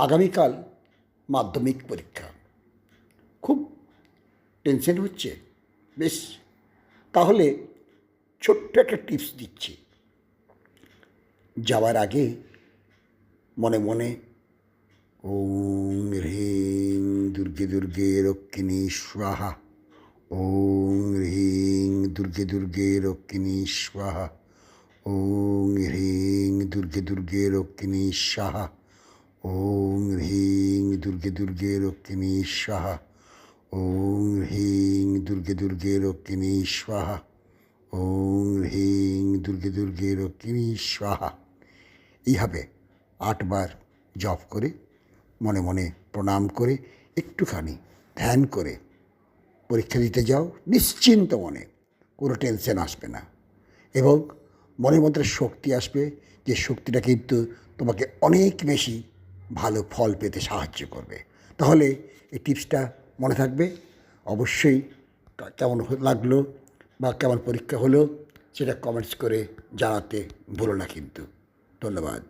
আগামীকাল মাধ্যমিক পরীক্ষা, খুব টেনশন হচ্ছে। বেশ, তাহলে ছোট্ট একটা টিপস দিচ্ছি। যাওয়ার আগে মনে মনে ওম হ্রিং দুর্গে দুর্গে রক্ষিণী স্বাহা, ওম হ্রিং দুর্গে দুর্গে রক্ষিণী স্বাহা, ওম হ্রিং দুর্গে দুর্গে রক্ষিণী স্বাহা, ওম হ্রিং দুর্গে দুর্গে রক্ষিণী স্বাহা, ওম হ্রিং দুর্গে দুর্গে রক্ষিণী স্বাহা, ওম হ্রিং দুর্গে দুর্গে রক্ষিণী স্বাহা। এইভাবে 8 বার জপ করে মনে মনে প্রণাম করে একটুখানি ধ্যান করে পরীক্ষা দিতে যাও, নিশ্চিন্ত মনে, কোনো টেনশন আসবে না এবং মনের মধ্যে শক্তি আসবে, যে শক্তিটা কিন্তু তোমাকে অনেক বেশি ভালো ফল পেতে সাহায্য করবে। তাহলে এই টিপসটা মনে থাকবে। অবশ্যই কেমন লাগলো বা কেমন পরীক্ষা হলো সেটা কমেন্টস করে জানাতে ভুলো না কিন্তু। ধন্যবাদ।